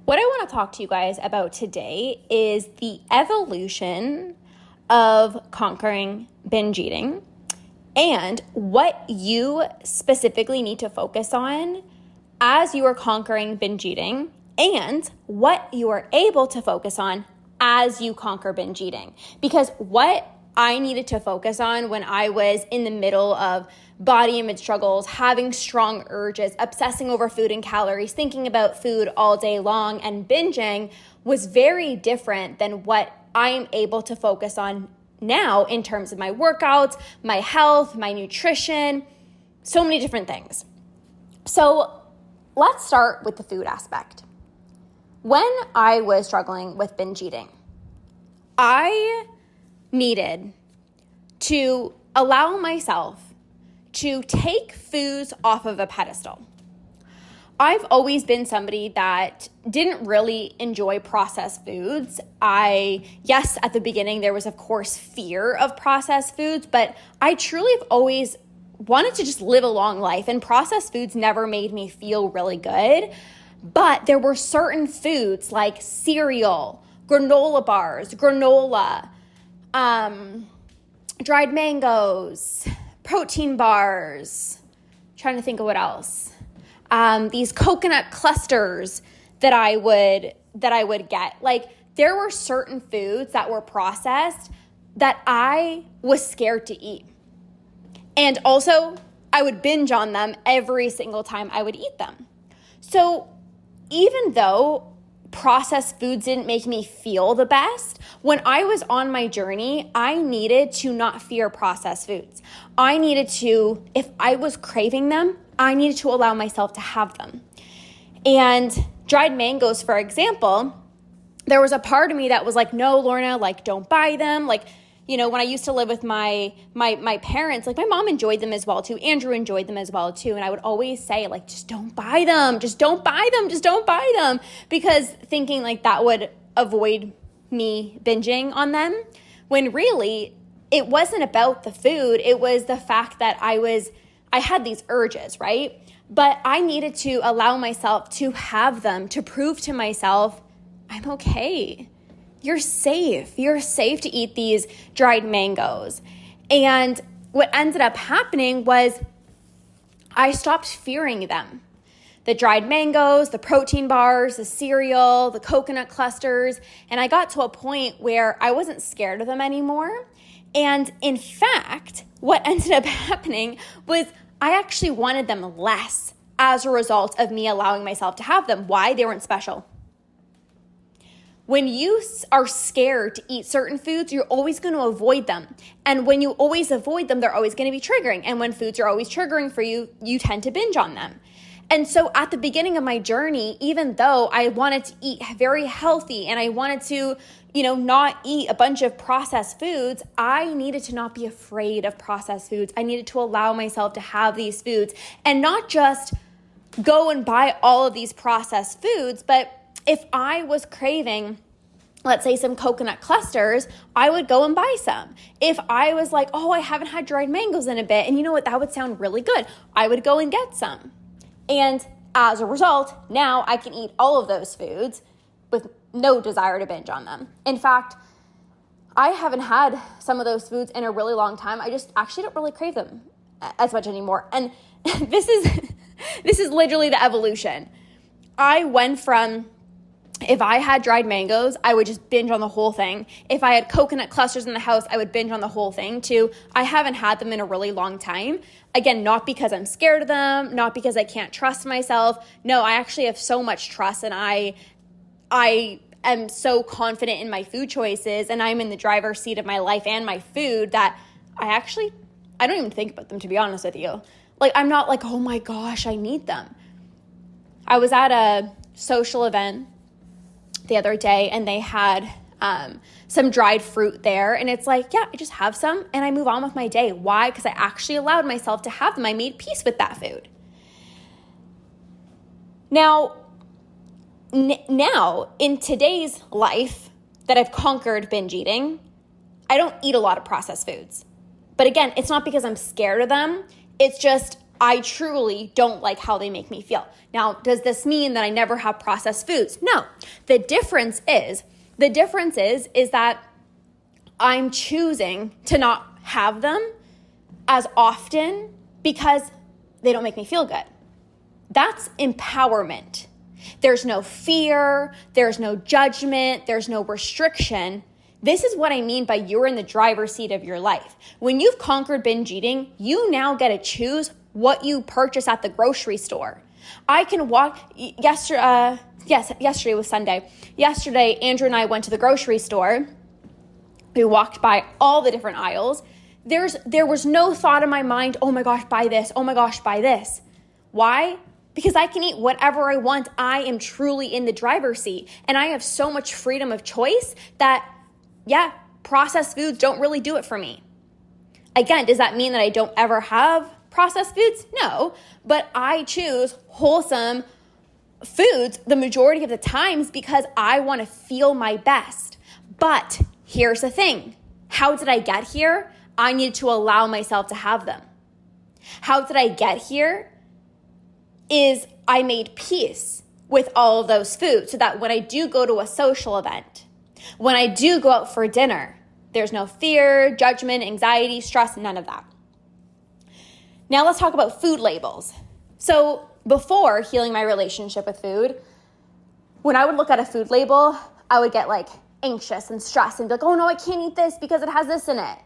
What I want to talk to you guys about today is the evolution of conquering binge eating and what you specifically need to focus on as you are conquering binge eating and what you are able to focus on as you conquer binge eating. Because what I needed to focus on when I was in the middle of body image struggles, having strong urges, obsessing over food and calories, thinking about food all day long and binging was very different than what I am able to focus on now in terms of my workouts, my health, my nutrition, so many different things. So let's start with the food aspect. When I was struggling with binge eating, I needed to allow myself to take foods off of a pedestal. I've always been somebody that didn't really enjoy processed foods. Yes, at the beginning, there was, of course, fear of processed foods, but I truly have always wanted to just live a long life, and processed foods never made me feel really good. But there were certain foods like cereal, granola bars, granola, dried mangoes, protein bars, trying to think of what else. These coconut clusters that I would get. Like, there were certain foods that were processed that I was scared to eat. And also, I would binge on them every single time I would eat them. So even though processed foods didn't make me feel the best, when I was on my journey, I needed to not fear processed foods. I needed to, if I was craving them, I needed to allow myself to have them. And dried mangoes, for example, there was a part of me that was like, no, Lorna, like, don't buy them. Like, when I used to live with my parents, like, my mom enjoyed them as well too. Andrew enjoyed them as well too. And I would always say, like, just don't buy them. Just don't buy them. Just don't buy them. Because thinking like that would avoid me binging on them. When really, it wasn't about the food. It was the fact that I had these urges, right? But I needed to allow myself to have them, to prove to myself, I'm okay. You're safe. You're safe to eat these dried mangoes. And what ended up happening was I stopped fearing them. The dried mangoes, the protein bars, the cereal, the coconut clusters. And I got to a point where I wasn't scared of them anymore. And in fact, what ended up happening was I actually wanted them less as a result of me allowing myself to have them. Why? They weren't special. When you are scared to eat certain foods, you're always going to avoid them. And when you always avoid them, they're always going to be triggering. And when foods are always triggering for you, you tend to binge on them. And so at the beginning of my journey, even though I wanted to eat very healthy and I wanted to, not eat a bunch of processed foods, I needed to not be afraid of processed foods. I needed to allow myself to have these foods and not just go and buy all of these processed foods, but if I was craving, let's say, some coconut clusters, I would go and buy some. If I was like, oh, I haven't had dried mangoes in a bit, and you know what, that would sound really good, I would go and get some. And as a result, now I can eat all of those foods with no desire to binge on them. In fact, I haven't had some of those foods in a really long time. I just actually don't really crave them as much anymore. And this is literally the evolution. I went from, if I had dried mangoes, I would just binge on the whole thing. If I had coconut clusters in the house, I would binge on the whole thing too. I haven't had them in a really long time. Again, not because I'm scared of them, not because I can't trust myself. No, I actually have so much trust, and I am so confident in my food choices, and I'm in the driver's seat of my life and my food that I don't even think about them, to be honest with you. Like, I'm not like, oh my gosh, I need them. I was at a social event the other day, and they had some dried fruit there, and it's like, yeah, I just have some and I move on with my day. Why? Because I actually allowed myself to have them. I made peace with that food. Now in today's life that I've conquered binge eating, I don't eat a lot of processed foods. But again, it's not because I'm scared of them. It's just I truly don't like how they make me feel. Now, does this mean that I never have processed foods? No. The difference is that I'm choosing to not have them as often because they don't make me feel good. That's empowerment. There's no fear, there's no judgment, there's no restriction. This is what I mean by you're in the driver's seat of your life. When you've conquered binge eating, you now get to choose what you purchase at the grocery store. I can walk, yesterday was Sunday. Yesterday, Andrew and I went to the grocery store. We walked by all the different aisles. There was no thought in my mind, oh my gosh, buy this. Oh my gosh, buy this. Why? Because I can eat whatever I want. I am truly in the driver's seat. And I have so much freedom of choice that, yeah, processed foods don't really do it for me. Again, does that mean that I don't ever have processed foods? No, but I choose wholesome foods the majority of the times because I want to feel my best. But here's the thing. How did I get here? I needed to allow myself to have them. How did I get here? Is I made peace with all of those foods so that when I do go to a social event, when I do go out for dinner, there's no fear, judgment, anxiety, stress, none of that. Now let's talk about food labels. So before healing my relationship with food, when I would look at a food label, I would get like anxious and stressed and be like, oh no, I can't eat this because it has this in it.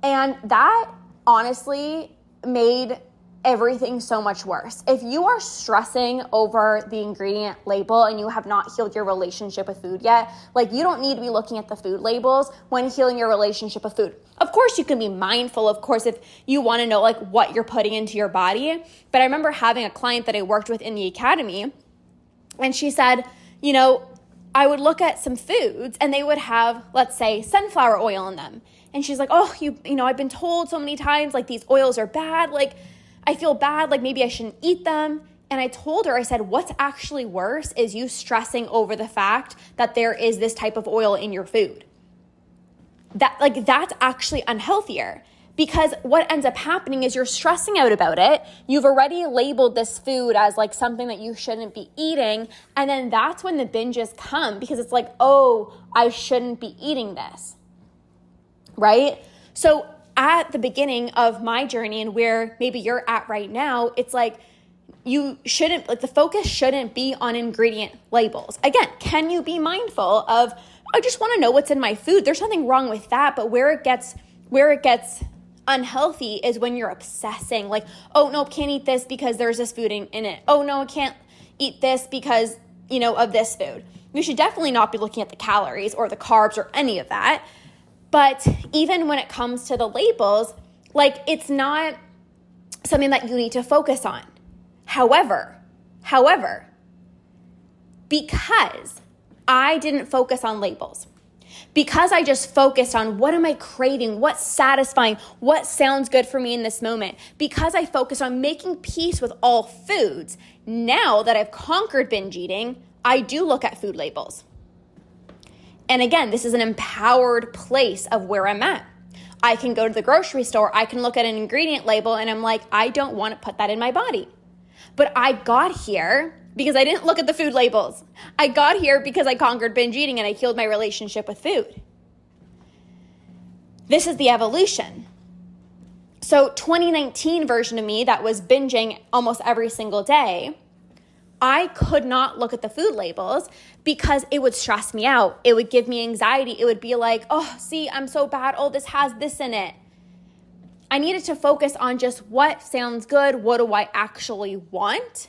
And that honestly made everything so much worse. If you are stressing over the ingredient label and you have not healed your relationship with food yet, like you don't need to be looking at the food labels when healing your relationship with food. Of course, you can be mindful, of course, if you want to know like what you're putting into your body. But I remember having a client that I worked with in the academy, and she said, you know, I would look at some foods and they would have, let's say, sunflower oil in them. And she's like, oh, you know, I've been told so many times, like these oils are bad. Like I feel bad, like maybe I shouldn't eat them. And I told her, I said, what's actually worse is you stressing over the fact that there is this type of oil in your food. That's actually unhealthier, because what ends up happening is you're stressing out about it. You've already labeled this food as like something that you shouldn't be eating. And then that's when the binges come, because it's like, oh, I shouldn't be eating this, right? So at the beginning of my journey and where maybe you're at right now, it's like you shouldn't, like the focus shouldn't be on ingredient labels. Again, can you be mindful of, I just want to know what's in my food. There's nothing wrong with that. But where it gets unhealthy is when you're obsessing, like, oh no, can't eat this because there's this food in it. Oh no, I can't eat this because, you know, of this food. You should definitely not be looking at the calories or the carbs or any of that. But even when it comes to the labels, like it's not something that you need to focus on. However, because I didn't focus on labels, because I just focused on what am I craving, what's satisfying, what sounds good for me in this moment, because I focused on making peace with all foods, now that I've conquered binge eating, I do look at food labels. And again, this is an empowered place of where I'm at. I can go to the grocery store, I can look at an ingredient label and I'm like, I don't want to put that in my body. But I got here because I didn't look at the food labels. I got here because I conquered binge eating and I healed my relationship with food. This is the evolution. So 2019 version of me that was binging almost every single day, I could not look at the food labels because it would stress me out. It would give me anxiety. It would be like, oh, see, I'm so bad. Oh, this has this in it. I needed to focus on just what sounds good. What do I actually want?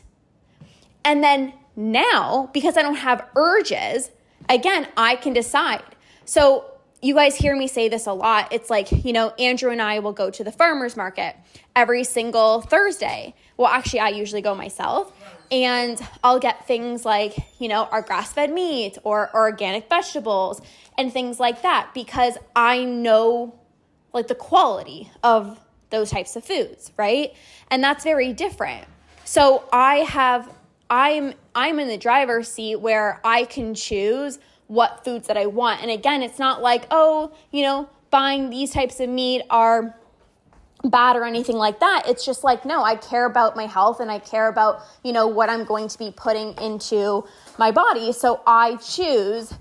And then now, because I don't have urges, again, I can decide. So you guys hear me say this a lot. It's like, you know, Andrew and I will go to the farmer's market every single Thursday. Well, actually, I usually go myself. And I'll get things like, you know, our grass-fed meat or organic vegetables and things like that, because I know like the quality of those types of foods, right? And that's very different. So I'm in the driver's seat where I can choose what foods that I want. And again, it's not like, oh, you know, buying these types of meat are bad or anything like that. It's just like, no, I care about my health and I care about, what I'm going to be putting into my body. So I choose,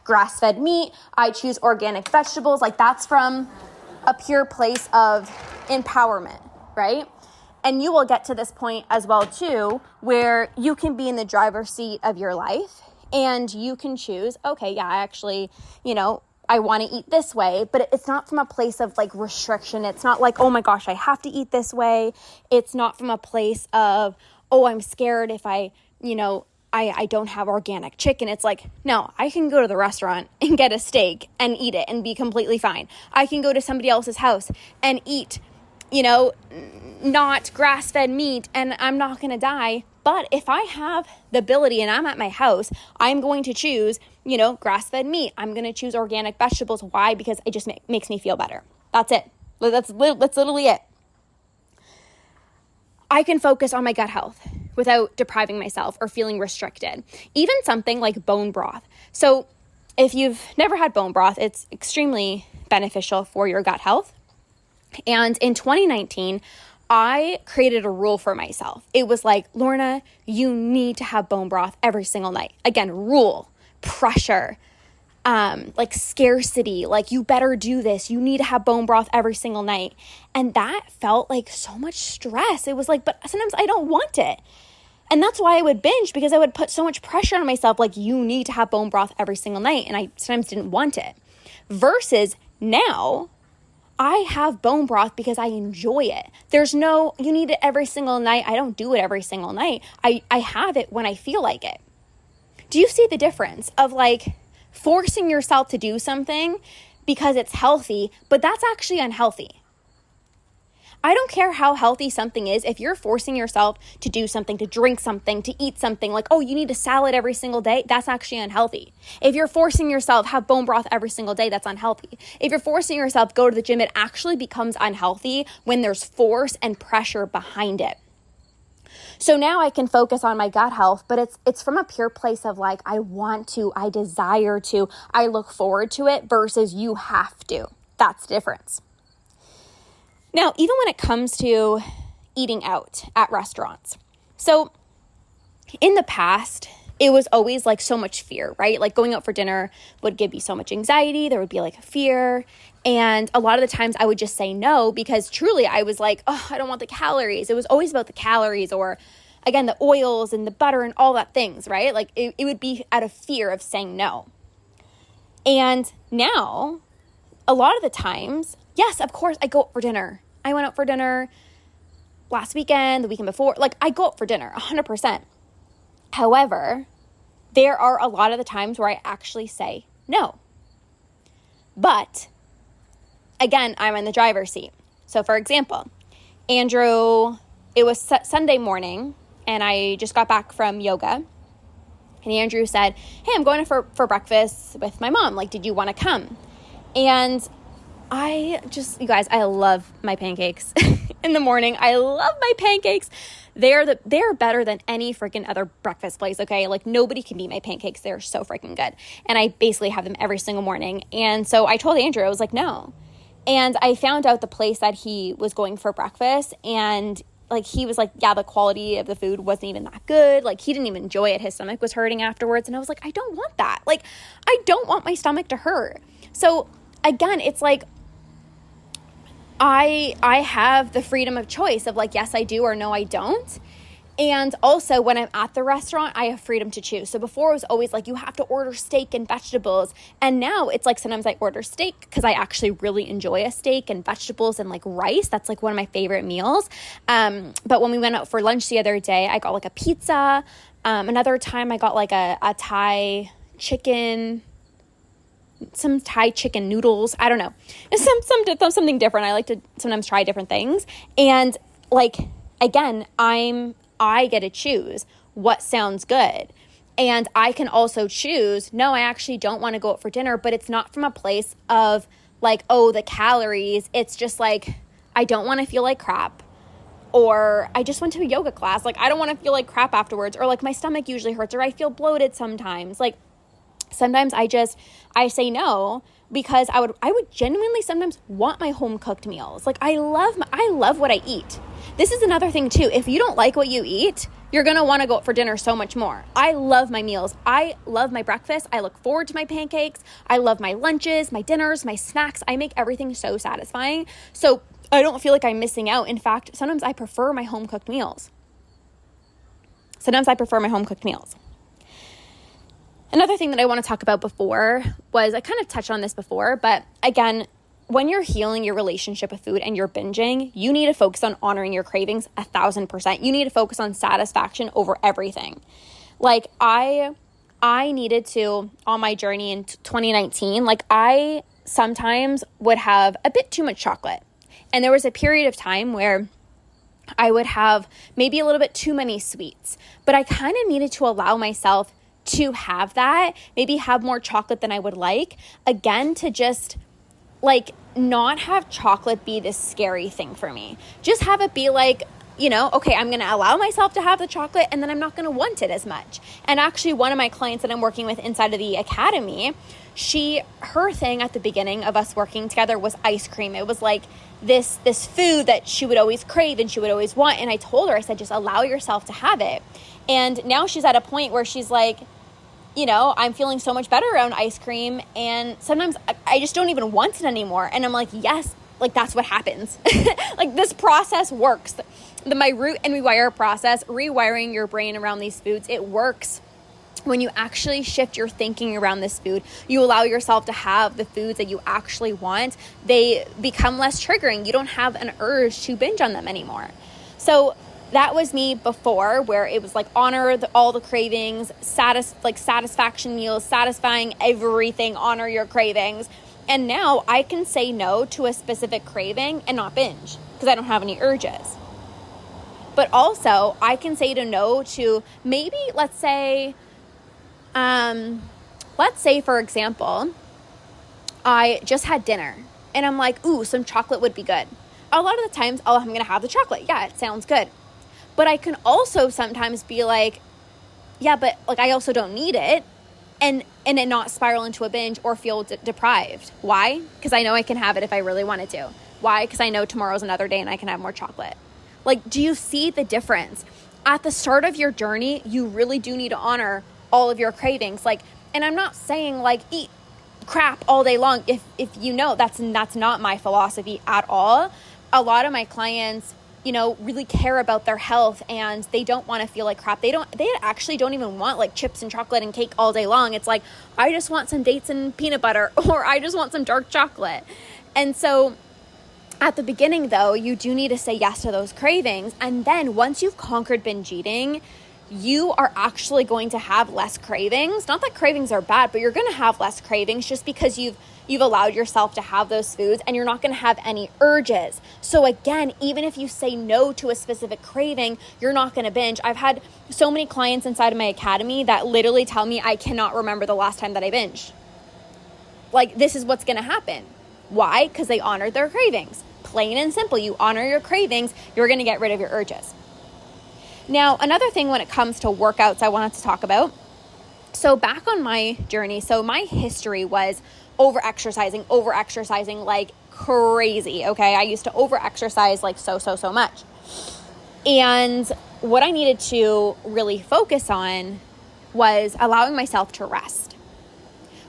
grass-fed meat. I choose organic vegetables. Like, that's from a pure place of empowerment, right? And you will get to this point as well too, where you can be in the driver's seat of your life and you can choose, okay, yeah, I actually, I want to eat this way, but it's not from a place of like restriction. It's not like, oh my gosh, I have to eat this way. It's not from a place of, oh, I'm scared if I don't have organic chicken. It's like, no, I can go to the restaurant and get a steak and eat it and be completely fine. I can go to somebody else's house and eat, not grass-fed meat and I'm not going to die. But if I have the ability and I'm at my house, I'm going to choose, grass-fed meat. I'm going to choose organic vegetables. Why? Because it just makes me feel better. That's it. That's literally it. I can focus on my gut health without depriving myself or feeling restricted. Even something like bone broth. So if you've never had bone broth, it's extremely beneficial for your gut health. And in 2019, I created a rule for myself. It was like, Lorna, you need to have bone broth every single night. Again, rule, pressure, like scarcity, like you better do this. You need to have bone broth every single night. And that felt like so much stress. It was like, but sometimes I don't want it. And that's why I would binge, because I would put so much pressure on myself. Like, you need to have bone broth every single night. And I sometimes didn't want it. Versus now, I have bone broth because I enjoy it. There's no, you need it every single night. I don't do it every single night. I have it when I feel like it. Do you see the difference of like forcing yourself to do something because it's healthy, but that's actually unhealthy? I don't care how healthy something is. If you're forcing yourself to do something, to drink something, to eat something, like, oh, you need a salad every single day, that's actually unhealthy. If you're forcing yourself have bone broth every single day, that's unhealthy. If you're forcing yourself go to the gym, it actually becomes unhealthy when there's force and pressure behind it. So now I can focus on my gut health, but it's from a pure place of like, I want to, I desire to, I look forward to it versus you have to. That's the difference. Now, even when it comes to eating out at restaurants. So in the past, it was always like so much fear, right? Like going out for dinner would give you so much anxiety. There would be like fear. And a lot of the times I would just say no, because truly I was like, oh, I don't want the calories. It was always about the calories, or again, the oils and the butter and all that things, right? Like it would be out of fear of saying no. And now, a lot of the times, yes, of course, I go out for dinner. I went out for dinner last weekend, the weekend before. Like, I go out for dinner 100%. However, there are a lot of the times where I actually say no. But again, I'm in the driver's seat. So for example, Andrew, it was Sunday morning and I just got back from yoga. And Andrew said, hey, I'm going for breakfast with my mom. Like, did you want to come? And you guys, I love my pancakes in the morning. I love my pancakes. They're better than any freaking other breakfast place, okay? Like, nobody can beat my pancakes. They're so freaking good. And I basically have them every single morning. And so I told Andrew, I was like, no. And I found out the place that he was going for breakfast, and like, he was like, yeah, the quality of the food wasn't even that good. Like, he didn't even enjoy it. His stomach was hurting afterwards. And I was like, I don't want that. Like, I don't want my stomach to hurt. So again, it's like, I have the freedom of choice of like, yes, I do, or no, I don't. And also when I'm at the restaurant, I have freedom to choose. So before it was always like, you have to order steak and vegetables. And now it's like, sometimes I order steak because I actually really enjoy a steak, and vegetables and like rice. That's like one of my favorite meals. But when we went out for lunch the other day, I got like a pizza. Another time I got like a Thai chicken, some Thai chicken noodles. I don't know. Something different. I like to sometimes try different things. And like, again, I get to choose what sounds good. And I can also choose, no, I actually don't want to go out for dinner, but it's not from a place of like, oh, the calories. It's just like, I don't want to feel like crap. Or I just went to a yoga class. Like, I don't want to feel like crap afterwards. Or like, my stomach usually hurts, or I feel bloated sometimes. Like, Sometimes I say no because I would genuinely sometimes want my home cooked meals. Like I love what I eat. This is another thing too. If you don't like what you eat, you're going to want to go out for dinner so much more. I love my meals. I love my breakfast. I look forward to my pancakes. I love my lunches, my dinners, my snacks. I make everything so satisfying. So I don't feel like I'm missing out. In fact, sometimes I prefer my home cooked meals. Another thing that I want to talk about before was, I kind of touched on this before, but again, when you're healing your relationship with food and you're binging, you need to focus on honoring your cravings 1,000%. You need to focus on satisfaction over everything. Like I needed to, on my journey in 2019, like I sometimes would have a bit too much chocolate. And there was a period of time where I would have maybe a little bit too many sweets, but I kind of needed to allow myself to have that, maybe have more chocolate than I would like, again, to just like not have chocolate be this scary thing for me. Just have it be like, okay, I'm going to allow myself to have the chocolate and then I'm not going to want it as much. And actually one of my clients that I'm working with inside of the academy, her thing at the beginning of us working together was ice cream. It was like this food that she would always crave and she would always want. And I told her, I said, just allow yourself to have it. And now she's at a point where she's like, I'm feeling so much better around ice cream. And sometimes I just don't even want it anymore. And I'm like, yes, like that's what happens. Like this process works. My root and rewire process, rewiring your brain around these foods, it works. When you actually shift your thinking around this food, you allow yourself to have the foods that you actually want. They become less triggering. You don't have an urge to binge on them anymore. So that was me before, where it was like honor all the cravings, satisfaction meals, satisfying everything, honor your cravings. And now I can say no to a specific craving and not binge because I don't have any urges. But also I can say no to maybe, let's say for example, I just had dinner and I'm like, ooh, some chocolate would be good. A lot of the times, I'm going to have the chocolate. Yeah, it sounds good. But I can also sometimes be like, yeah, but like I also don't need it, and it not spiral into a binge or feel deprived. Why? Because I know I can have it if I really wanted to. Why? Because I know tomorrow's another day and I can have more chocolate. Like, do you see the difference? At the start of your journey, you really do need to honor all of your cravings. Like, and I'm not saying like eat crap all day long. If that's not my philosophy at all. A lot of my clients, really care about their health and they don't want to feel like crap. They actually don't even want like chips and chocolate and cake all day long. It's like, I just want some dates and peanut butter, or I just want some dark chocolate. And so at the beginning though, you do need to say yes to those cravings. And then once you've conquered binge eating, you are actually going to have less cravings. Not that cravings are bad, but you're going to have less cravings just because you've allowed yourself to have those foods and you're not going to have any urges. So again, even if you say no to a specific craving, you're not going to binge. I've had so many clients inside of my academy that literally tell me, I cannot remember the last time that I binged. Like, this is what's going to happen. Why? Because they honored their cravings. Plain and simple. You honor your cravings, you're going to get rid of your urges. Now, another thing when it comes to workouts I wanted to talk about. So back on my journey, so my history was over-exercising like crazy, okay? I used to over-exercise like so much. And what I needed to really focus on was allowing myself to rest.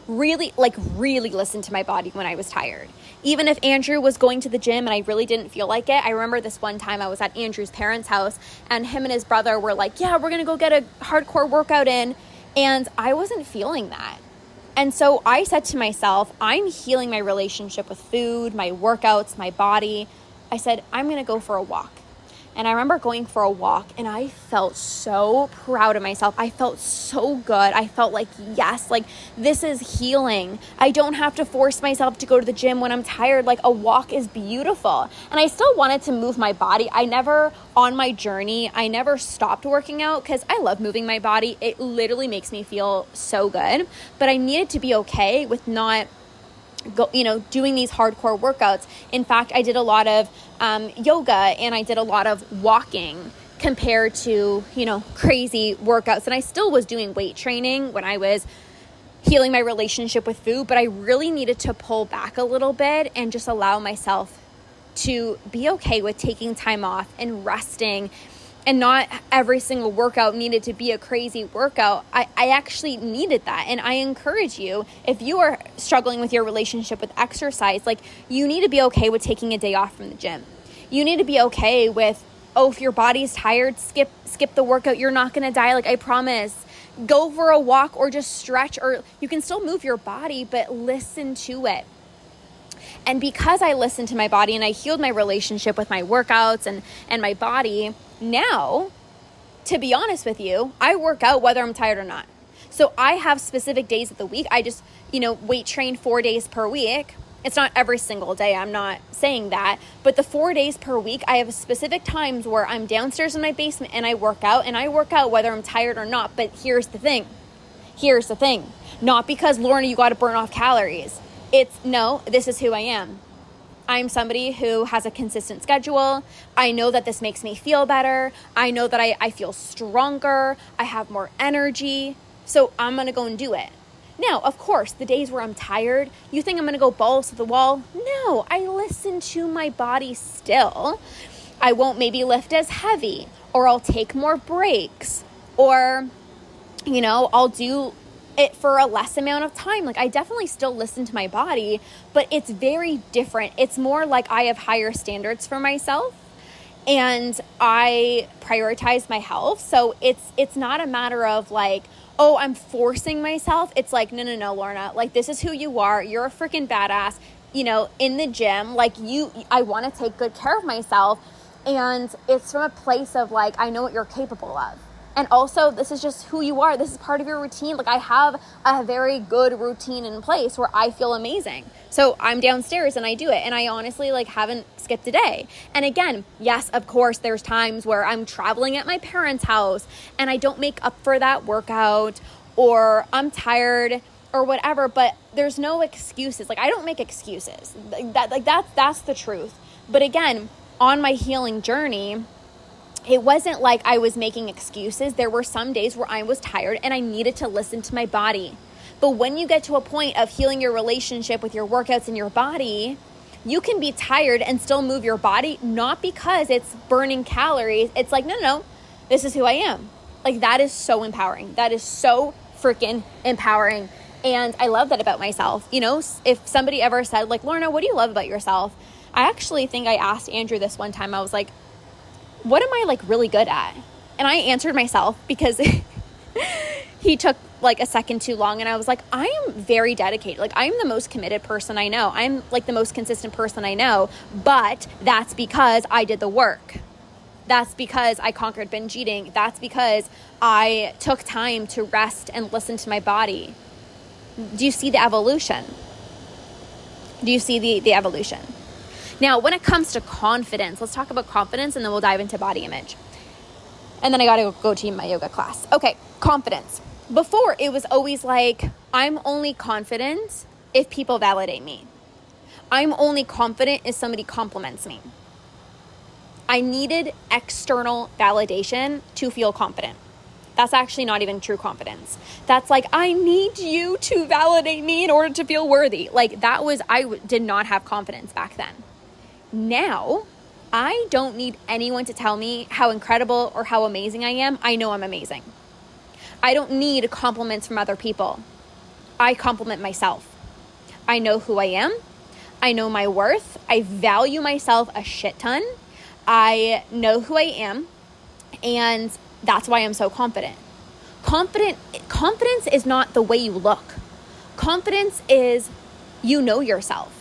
Really listen to my body when I was tired. Even if Andrew was going to the gym and I really didn't feel like it. I remember this one time I was at Andrew's parents' house and him and his brother were like, yeah, we're going to go get a hardcore workout in. And I wasn't feeling that. And so I said to myself, I'm healing my relationship with food, my workouts, my body. I said, I'm going to go for a walk. And I remember going for a walk and I felt so proud of myself. I felt so good. I felt like, yes, like this is healing. I don't have to force myself to go to the gym when I'm tired. Like, a walk is beautiful. And I still wanted to move my body. On my journey, I never stopped working out because I love moving my body. It literally makes me feel so good. But I needed to be okay with not doing these hardcore workouts. In fact, I did a lot of yoga and I did a lot of walking compared to, crazy workouts. And I still was doing weight training when I was, healing my relationship with food, but I really needed to pull back a little bit and just allow myself to be okay with taking time off and resting. And not every single workout needed to be a crazy workout. I actually needed that. And I encourage you, if you are struggling with your relationship with exercise, like, you need to be okay with taking a day off from the gym. You need to be okay with, if your body's tired, skip the workout. You're not going to die. Like, I promise. Go for a walk or just stretch, or you can still move your body, but listen to it. And because I listened to my body and I healed my relationship with my workouts and my body, now, to be honest with you, I work out whether I'm tired or not. So I have specific days of the week. I just, weight train 4 days per week. It's not every single day. I'm not saying that. But the 4 days per week, I have specific times where I'm downstairs in my basement and I work out. And I work out whether I'm tired or not. But here's the thing. Not because, Lorna, you got to burn off calories. No, this is who I am. I'm somebody who has a consistent schedule. I know that this makes me feel better. I know that I feel stronger. I have more energy. So I'm going to go and do it. Now, of course, the days where I'm tired, you think I'm going to go balls to the wall? No, I listen to my body still. I won't maybe lift as heavy, or I'll take more breaks, or, I'll do it for a less amount of time. Like, I definitely still listen to my body, but it's very different. It's more like I have higher standards for myself and I prioritize my health. So it's not a matter of like, oh, I'm forcing myself. It's like, no, Lorna, like, this is who you are. You're a freaking badass, in the gym. Like, I want to take good care of myself. And it's from a place of like, I know what you're capable of. And also, this is just who you are. This is part of your routine. Like, I have a very good routine in place where I feel amazing. So I'm downstairs and I do it. And I honestly haven't skipped a day. And again, yes, of course, there's times where I'm traveling at my parents' house and I don't make up for that workout, or I'm tired or whatever, but there's no excuses. Like, I don't make excuses. That's the truth. But again, on my healing journey, it wasn't like I was making excuses. There were some days where I was tired and I needed to listen to my body. But when you get to a point of healing your relationship with your workouts and your body, you can be tired and still move your body, not because it's burning calories. It's like, no, this is who I am. Like, that is so empowering. That is so freaking empowering. And I love that about myself. If somebody ever said, like, Lorna, what do you love about yourself? I actually think I asked Andrew this one time. I was like, what am I really good at? And I answered myself because he took a second too long. And I was like, I am very dedicated. Like, I'm the most committed person I know. I'm the most consistent person I know, but that's because I did the work. That's because I conquered binge eating. That's because I took time to rest and listen to my body. Do you see the evolution? Do you see the evolution? Now, when it comes to confidence, let's talk about confidence and then we'll dive into body image. And then I got to go to my yoga class. Okay, confidence. Before, it was always like, I'm only confident if people validate me. I'm only confident if somebody compliments me. I needed external validation to feel confident. That's actually not even true confidence. That's like, I need you to validate me in order to feel worthy. I did not have confidence back then. Now, I don't need anyone to tell me how incredible or how amazing I am. I know I'm amazing. I don't need compliments from other people. I compliment myself. I know who I am. I know my worth. I value myself a shit ton. I know who I am. And that's why I'm so confident. Confidence is not the way you look. Confidence is you know yourself.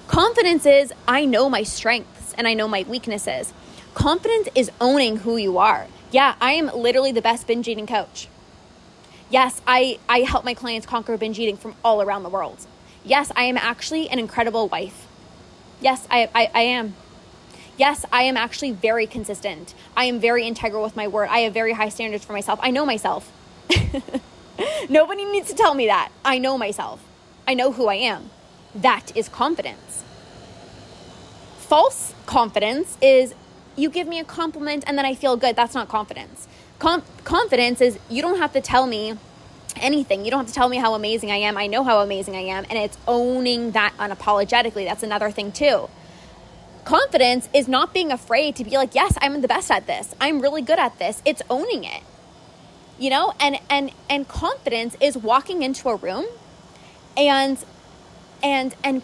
Confidence is I know my strengths and I know my weaknesses. Confidence is owning who you are. Yeah, I am literally the best binge eating coach. Yes, I help my clients conquer binge eating from all around the world. Yes, I am actually an incredible wife. Yes, I am. Yes, I am actually very consistent. I am very integral with my word. I have very high standards for myself. I know myself. Nobody needs to tell me that. I know myself. I know who I am. That is confidence. False confidence is you give me a compliment and then I feel good. That's not confidence. Confidence is you don't have to tell me anything. You don't have to tell me how amazing I am. I know how amazing I am. And it's owning that unapologetically. That's another thing too. Confidence is not being afraid to be like, yes, I'm the best at this. I'm really good at this. It's owning it, you know? And confidence is walking into a room and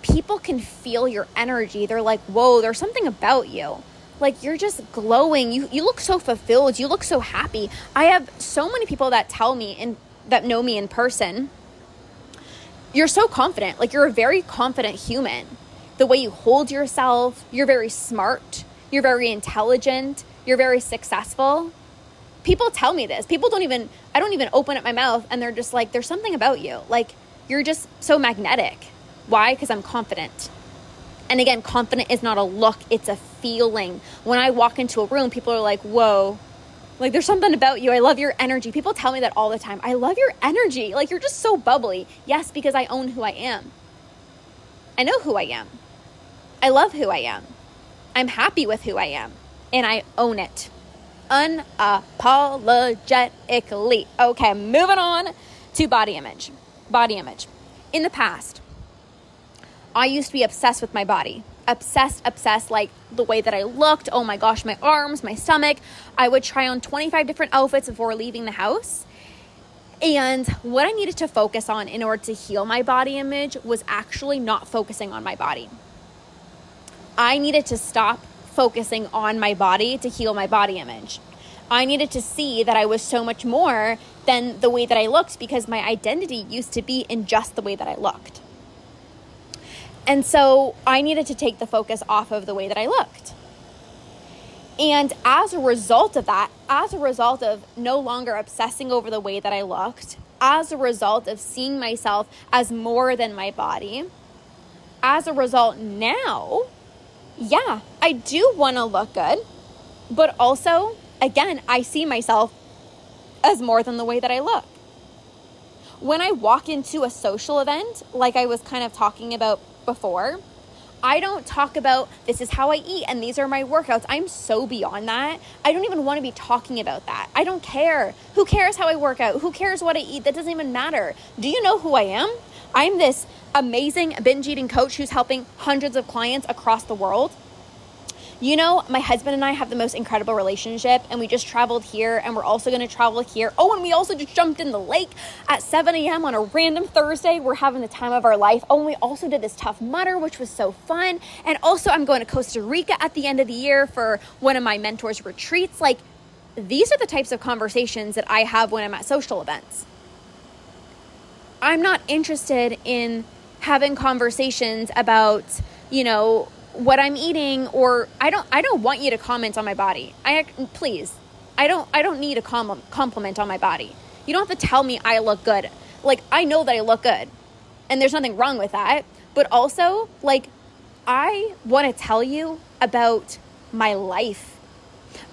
people can feel your energy. They're like, whoa, there's something about you. Like, you're just glowing. You look so fulfilled. You look so happy. I have so many people that tell me and that know me in person, you're so confident. Like, you're a very confident human. The way you hold yourself, you're very smart. You're very intelligent. You're very successful. People tell me this. I don't even open up my mouth and they're just like, there's something about you. Like, you're just so magnetic. Why? Because I'm confident. And again, confident is not a look, it's a feeling. When I walk into a room, people are like, whoa, like there's something about you. I love your energy. People tell me that all the time. I love your energy. Like, you're just so bubbly. Yes, because I own who I am. I know who I am. I love who I am. I'm happy with who I am. And I own it. Unapologetically. Okay, moving on to body image. Body image. In the past, I used to be obsessed with my body. Obsessed, like the way that I looked. Oh my gosh, my arms, my stomach. I would try on 25 different outfits before leaving the house. And what I needed to focus on in order to heal my body image was actually not focusing on my body. I needed to stop focusing on my body to heal my body image. I needed to see that I was so much more than the way that I looked, because my identity used to be in just the way that I looked. And so I needed to take the focus off of the way that I looked. And as a result of that, as a result of no longer obsessing over the way that I looked, as a result of seeing myself as more than my body, as a result now, yeah, I do want to look good, but also, again, I see myself as more than the way that I look. When I walk into a social event, like I was kind of talking about before, I don't talk about this is how I eat and these are my workouts. I'm so beyond that. I don't even want to be talking about that. I don't care. Who cares how I work out? Who cares what I eat? That doesn't even matter. Do you know who I am? I'm this amazing binge eating coach who's helping hundreds of clients across the world. You know, my husband and I have the most incredible relationship, and we just traveled here, and we're also going to travel here. Oh, and we also just jumped in the lake at 7 a.m. on a random Thursday. We're having the time of our life. Oh, and we also did this Tough Mudder, which was so fun. And also, I'm going to Costa Rica at the end of the year for one of my mentors' retreats. Like, these are the types of conversations that I have when I'm at social events. I'm not interested in having conversations about, you know, what I'm eating, or I don't want you to comment on my body. Please. I don't need a compliment on my body. You don't have to tell me I look good. Like, I know that I look good, and there's nothing wrong with that. But also, like, I want to tell you about my life.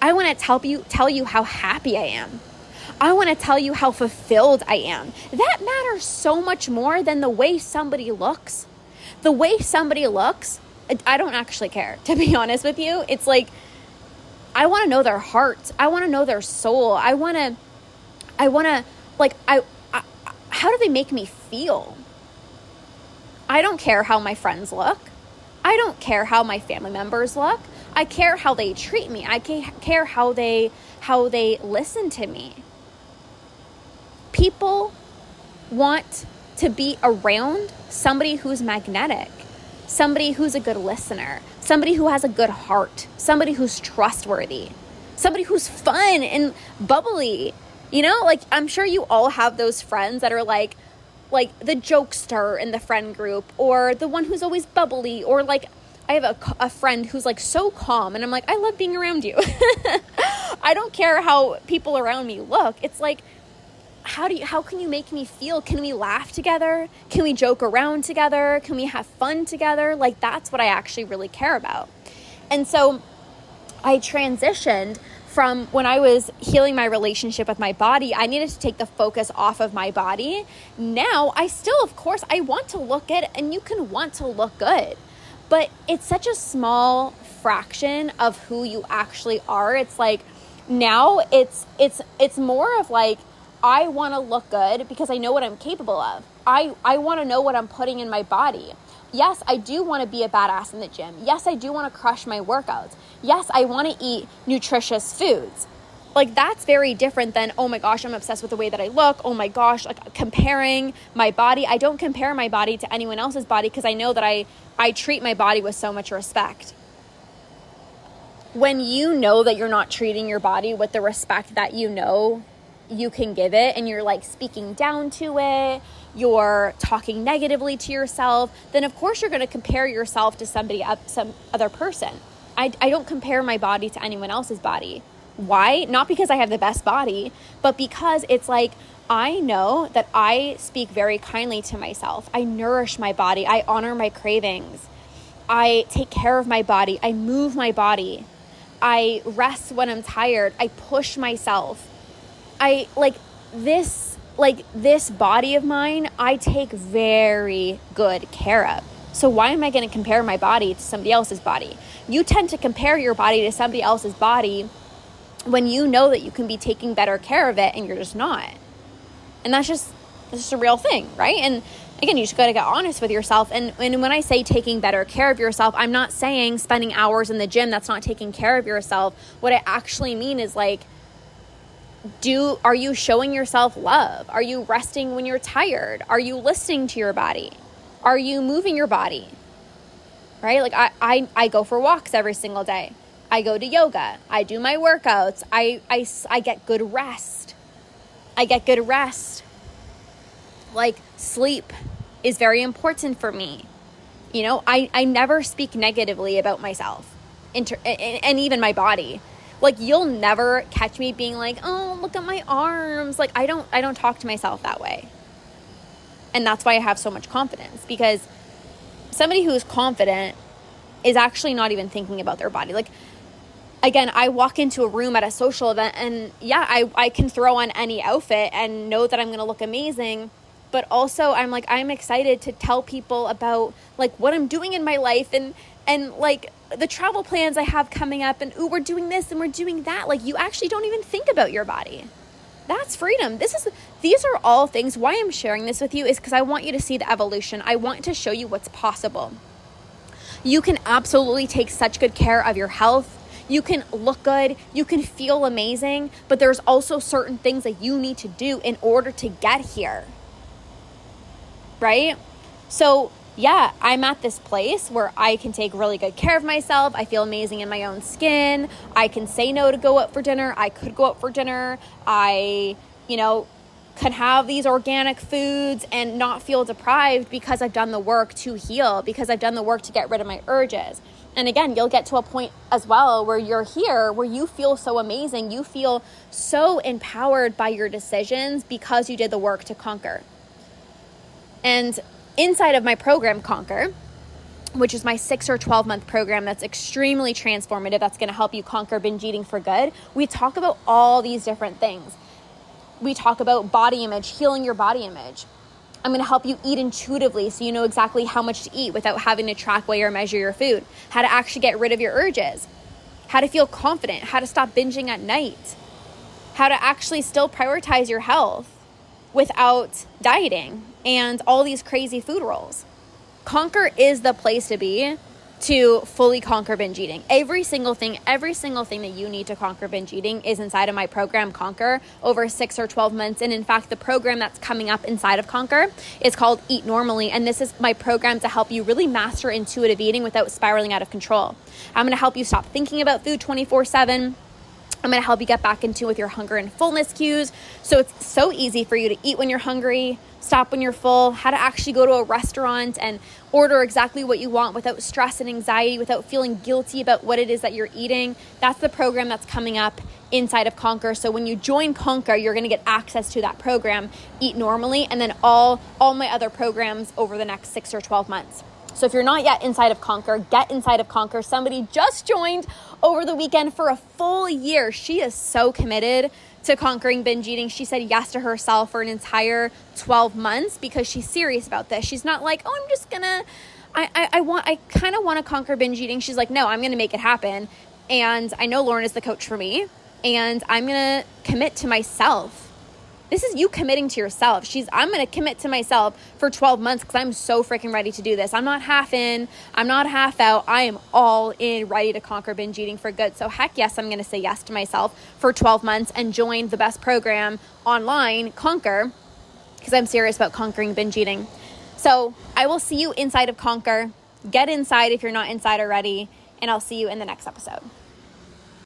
I want to tell you how happy I am. I want to tell you how fulfilled I am. That matters so much more than the way somebody looks. The way somebody looks, I don't actually care, to be honest with you. It's like, I want to know their heart. I want to know their soul. I want to, like, how do they make me feel? I don't care how my friends look. I don't care how my family members look. I care how they treat me. I care how they listen to me. People want to be around somebody who's magnetic. Somebody who's a good listener, somebody who has a good heart, somebody who's trustworthy, somebody who's fun and bubbly. You know, like, I'm sure you all have those friends that are like the jokester in the friend group, or the one who's always bubbly, or like I have a friend who's like so calm, and I'm like, I love being around you. I don't care how people around me look. It's like, how can you make me feel? Can we laugh together? Can we joke around together? Can we have fun together? Like, that's what I actually really care about. And so I transitioned from when I was healing my relationship with my body, I needed to take the focus off of my body. Now, I still, of course, I want to look good, and you can want to look good, but it's such a small fraction of who you actually are. It's like, now it's more of like, I want to look good because I know what I'm capable of. I want to know what I'm putting in my body. Yes, I do want to be a badass in the gym. Yes, I do want to crush my workouts. Yes, I want to eat nutritious foods. Like, that's very different than, oh my gosh, I'm obsessed with the way that I look. Oh my gosh, like comparing my body. I don't compare my body to anyone else's body because I know that I treat my body with so much respect. When you know that you're not treating your body with the respect that you know you can give it, and you're like speaking down to it, you're talking negatively to yourself, then of course you're going to compare yourself to some other person. I don't compare my body to anyone else's body. Why? Not because I have the best body, but because it's like, I know that I speak very kindly to myself. I nourish my body. I honor my cravings. I take care of my body. I move my body. I rest when I'm tired. I push myself. I this body of mine, I take very good care of. So why am I going to compare my body to somebody else's body? You tend to compare your body to somebody else's body when you know that you can be taking better care of it and you're just not. And that's just a real thing, right? And again, you just got to get honest with yourself. And when I say taking better care of yourself, I'm not saying spending hours in the gym. That's not taking care of yourself. What I actually mean is like, are you showing yourself love? Are you resting when you're tired? Are you listening to your body? Are you moving your body? Right? Like I go for walks every single day. I go to yoga. I do my workouts. I get good rest. Like, sleep is very important for me. You know, I never speak negatively about myself and even my body. Like, you'll never catch me being like, oh, look at my arms. Like, I don't talk to myself that way. And that's why I have so much confidence, because somebody who's confident is actually not even thinking about their body. Like, again, I walk into a room at a social event and yeah, I can throw on any outfit and know that I'm going to look amazing. But also I'm excited to tell people about like what I'm doing in my life and like the travel plans I have coming up, and ooh, we're doing this and we're doing that. Like, you actually don't even think about your body. That's freedom. These are all things. Why I'm sharing this with you is because I want you to see the evolution. I want to show you what's possible. You can absolutely take such good care of your health. You can look good. You can feel amazing. But there's also certain things that you need to do in order to get here. Right? So yeah, I'm at this place where I can take really good care of myself. I feel amazing in my own skin. I can say no to go out for dinner. I could go out for dinner. I, could have these organic foods and not feel deprived because I've done the work to heal, because I've done the work to get rid of my urges. And again, you'll get to a point as well where you're here, where you feel so amazing. You feel so empowered by your decisions because you did the work to conquer. And inside of my program, Conquer, which is my 6 or 12 month program that's extremely transformative, that's going to help you conquer binge eating for good, we talk about all these different things. We talk about body image, healing your body image. I'm going to help you eat intuitively so you know exactly how much to eat without having to track, weigh, or measure your food. How to actually get rid of your urges. How to feel confident. How to stop binging at night. How to actually still prioritize your health without dieting and all these crazy food rules. Conquer is the place to be to fully conquer binge eating. Every single thing that you need to conquer binge eating is inside of my program, Conquer, over 6 or 12 months. And in fact, the program that's coming up inside of Conquer is called Eat Normally. And this is my program to help you really master intuitive eating without spiraling out of control. I'm going to help you stop thinking about food 24/7. I'm going to help you get back in tune with your hunger and fullness cues. So it's so easy for you to eat when you're hungry, stop when you're full, how to actually go to a restaurant and order exactly what you want without stress and anxiety, without feeling guilty about what it is that you're eating. That's the program that's coming up inside of Conquer. So when you join Conquer, you're going to get access to that program, Eat Normally, and then all my other programs over the next 6 or 12 months. So if you're not yet inside of Conquer, get inside of Conquer. Somebody just joined over the weekend for a full year. She is so committed to conquering binge eating. She said yes to herself for an entire 12 months because she's serious about this. She's not like, oh, I'm just gonna, I kind of want to conquer binge eating. She's like, no, I'm going to make it happen. And I know Lorna is the coach for me, and I'm going to commit to myself This is you committing to yourself. I'm going to commit to myself for 12 months because I'm so freaking ready to do this. I'm not half in. I'm not half out. I am all in, ready to conquer binge eating for good. So heck yes, I'm going to say yes to myself for 12 months and join the best program online, Conquer, because I'm serious about conquering binge eating. So I will see you inside of Conquer. Get inside if you're not inside already, and I'll see you in the next episode.